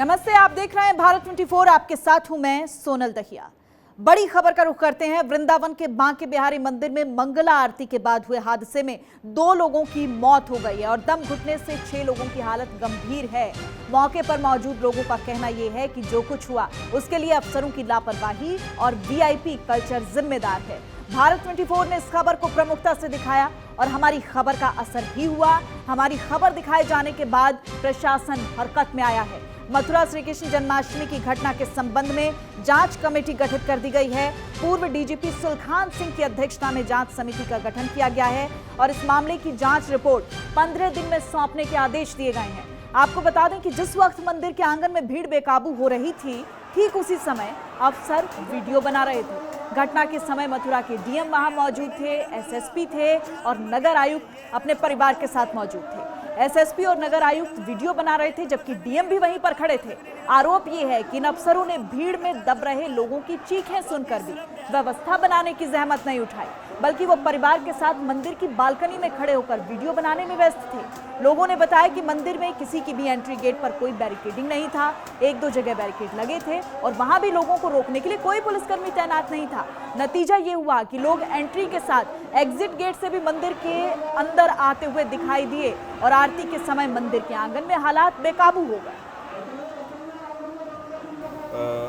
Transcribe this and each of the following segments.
नमस्ते, आप देख रहे हैं भारत 24। आपके साथ हूं मैं सोनल दहिया। बड़ी खबर का रुख करते हैं। वृंदावन के बांके बिहारी मंदिर में मंगला आरती के बाद हुए हादसे में 2 लोगों की मौत हो गई है और दम घुटने से 6 लोगों की हालत गंभीर है। मौके पर मौजूद लोगों का कहना यह है कि जो कुछ हुआ उसके लिए अफसरों की लापरवाही और वीआईपी कल्चर जिम्मेदार है। भारत 24 ने इस खबर को प्रमुखता से दिखाया और हमारी खबर का असर भी हुआ। हमारी खबर दिखाए जाने के बाद प्रशासन हरकत में आया है। मथुरा श्री कृष्ण जन्माष्टमी की घटना के संबंध में जांच कमेटी गठित कर दी गई है। पूर्व डीजीपी सुलखान सिंह की अध्यक्षता में जांच समिति का गठन किया गया है और इस मामले की जांच रिपोर्ट 15 दिन में सौंपने के आदेश दिए गए हैं। आपको बता दें कि जिस वक्त मंदिर के आंगन में भीड़ बेकाबू हो रही थी, ठीक उसी समय अफसर वीडियो बना रहे थे। घटना के समय मथुरा के डीएम वहां मौजूद थे, एसएसपी थे और नगर आयुक्त अपने परिवार के साथ मौजूद थे। एसएसपी और नगर आयुक्त वीडियो बना रहे थे जबकि डीएम भी वहीं पर खड़े थे। आरोप ये है कि इन अफसरों ने भीड़ में दब रहे लोगों की चीखें सुनकर भी व्यवस्था बनाने की जहमत नहीं उठाई, बल्कि वो परिवार के साथ मंदिर की बालकनी में खड़े होकर वीडियो बनाने में व्यस्त थे। लोगों ने बताया कि मंदिर में किसी की भी एंट्री गेट पर कोई बैरिकेडिंग नहीं था। 1-2 जगह बैरिकेड लगे थे और वहां भी लोगों को रोकने के लिए कोई पुलिसकर्मी तैनात नहीं था। नतीजा ये हुआ कि लोग एंट्री के साथ एग्जिट गेट से भी मंदिर के अंदर आते हुए दिखाई दिए और आरती के समय मंदिर के आंगन में हालात बेकाबू हो गए।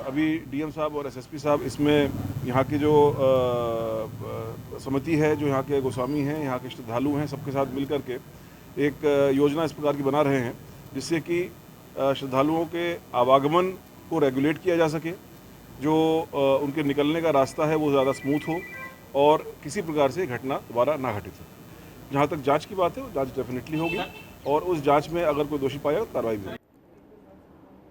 अभी डीएम साहब और एसएसपी साहब इसमें यहाँ की जो समिति है, जो यहाँ के गोस्वामी हैं, यहाँ के श्रद्धालु हैं, सबके साथ मिलकर के एक योजना इस प्रकार की बना रहे हैं जिससे कि श्रद्धालुओं के आवागमन को रेगुलेट किया जा सके, जो उनके निकलने का रास्ता है वो ज़्यादा स्मूथ हो और किसी प्रकार से घटना दोबारा ना घटित हो। जहाँ तक जांच की बात है, वो जांच डेफिनेटली होगी और उस जांच में अगर कोई दोषी पाया तो कार्रवाई भी होगी।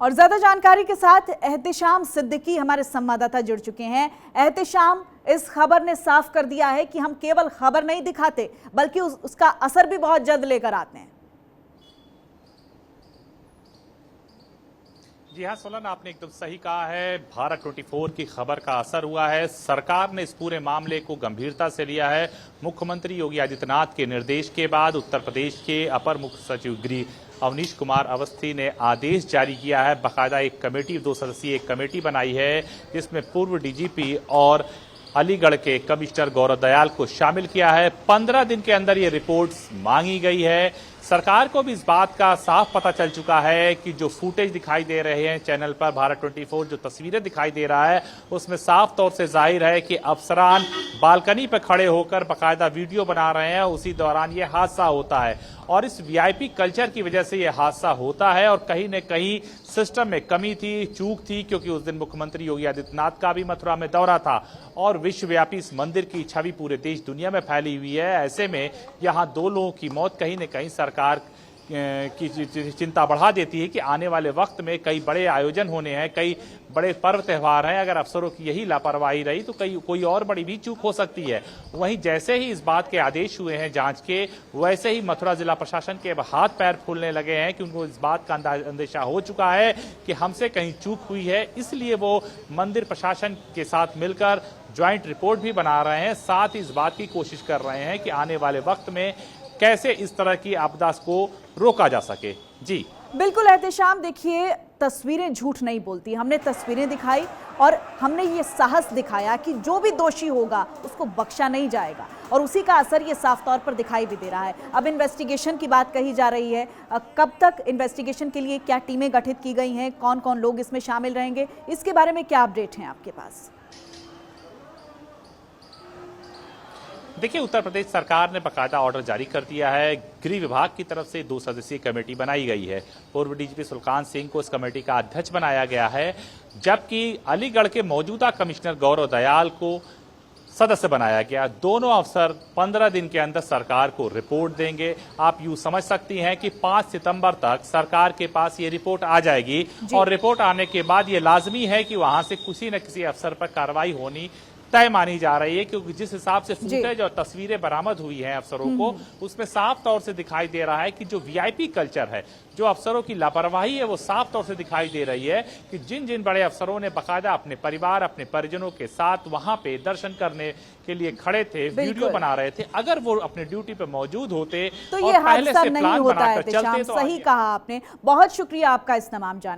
और ज्यादा जानकारी के साथ एहतेशाम सिद्दीकी हमारे संवाददाता जुड़ चुके हैं। एहतेशाम, इस खबर ने साफ कर दिया है कि हम केवल खबर नहीं दिखाते बल्कि उसका असर भी बहुत जल्द लेकर आते हैं। जी हाँ सोलन, आपने एकदम सही कहा है। भारत 24 की खबर का असर हुआ है। सरकार ने इस पूरे मामले को गंभीरता से लिया है। मुख्यमंत्री योगी आदित्यनाथ के निर्देश के बाद उत्तर प्रदेश के अपर मुख्य सचिव गृह अवनीश कुमार अवस्थी ने आदेश जारी किया है। बाकायदा एक कमेटी, 2 सदस्यीय एक कमेटी बनाई है जिसमें पूर्व डीजीपी और अलीगढ़ के कमिश्नर गौरव दयाल को शामिल किया है। 15 दिन के अंदर ये रिपोर्ट्स मांगी गई है। सरकार को भी इस बात का साफ पता चल चुका है कि जो फुटेज दिखाई दे रहे हैं चैनल पर भारत 24, जो तस्वीरें दिखाई दे रहा है उसमें साफ तौर से जाहिर है कि अफसरान बालकनी पर खड़े होकर बाकायदा वीडियो बना रहे हैं। उसी दौरान ये हादसा होता है और इस वीआईपी कल्चर की वजह से यह हादसा होता है और कहीं न कहीं सिस्टम में कमी थी, चूक थी, क्योंकि उस दिन मुख्यमंत्री योगी आदित्यनाथ का भी मथुरा में दौरा था और विश्वव्यापी इस मंदिर की छवि पूरे देश दुनिया में फैली हुई है। ऐसे में यहाँ 2 लोगों की मौत कहीं न कहीं सरकार की चिंता बढ़ा देती है कि आने वाले वक्त में कई बड़े आयोजन होने हैं, कई बड़े पर्व त्यौहार हैं। अगर अफसरों की यही लापरवाही रही तो कोई और बड़ी भी चूक हो सकती है। वहीं जैसे ही इस बात के आदेश हुए हैं जांच के, वैसे ही मथुरा जिला प्रशासन के हाथ पैर फूलने लगे हैं कि उनको इस बात का अंदेशा हो चुका है कि हमसे कहीं चूक हुई है। इसलिए वो मंदिर प्रशासन के साथ मिलकर ज्वाइंट रिपोर्ट भी बना रहे हैं। साथ ही इस बात की कोशिश कर रहे हैं कि आने वाले वक्त में कैसे इस तरह की आपदा को रोका जा सके। जी बिल्कुल एहतेशाम, देखिए तस्वीरें झूठ नहीं बोलती। हमने तस्वीरें दिखाई और हमने ये साहस दिखाया कि जो भी दोषी होगा उसको बख्शा नहीं जाएगा और उसी का असर ये साफ तौर पर दिखाई भी दे रहा है। अब इन्वेस्टिगेशन की बात कही जा रही है। कब तक इन्वेस्टिगेशन के लिए क्या टीमें गठित की गई हैं, कौन कौन लोग इसमें शामिल रहेंगे, इसके बारे में क्या अपडेट हैं आपके पास? देखिए, उत्तर प्रदेश सरकार ने बाकायदा ऑर्डर जारी कर दिया है। गृह विभाग की तरफ से 2 सदस्यीय कमेटी बनाई गई है। पूर्व डीजीपी सुलखान सिंह को इस कमेटी का अध्यक्ष बनाया गया है, जबकि अलीगढ़ के मौजूदा कमिश्नर गौरव दयाल को सदस्य बनाया गया। दोनों अफसर 15 दिन के अंदर सरकार को रिपोर्ट देंगे। आप यूं समझ सकती हैं कि 5 सितंबर तक सरकार के पास ये रिपोर्ट आ जाएगी और रिपोर्ट आने के बाद ये लाजमी है कि वहां से किसी न किसी अफसर पर कार्रवाई होनी तय मानी जा रही है, क्योंकि जिस हिसाब से फुटेज और तस्वीरें बरामद हुई हैं अफसरों को, उसमें साफ तौर से दिखाई दे रहा है कि जो वीआईपी कल्चर है, जो अफसरों की लापरवाही है, वो साफ तौर से दिखाई दे रही है कि जिन जिन बड़े अफसरों ने बाकायदा अपने परिवार, अपने परिजनों के साथ वहां पे दर्शन करने के लिए खड़े थे, वीडियो बना रहे थे, अगर वो अपने ड्यूटी पे मौजूद होते तो ये हादसा नहीं होता है। सही कहा आपने, बहुत शुक्रिया आपका इस तमाम जानकारी।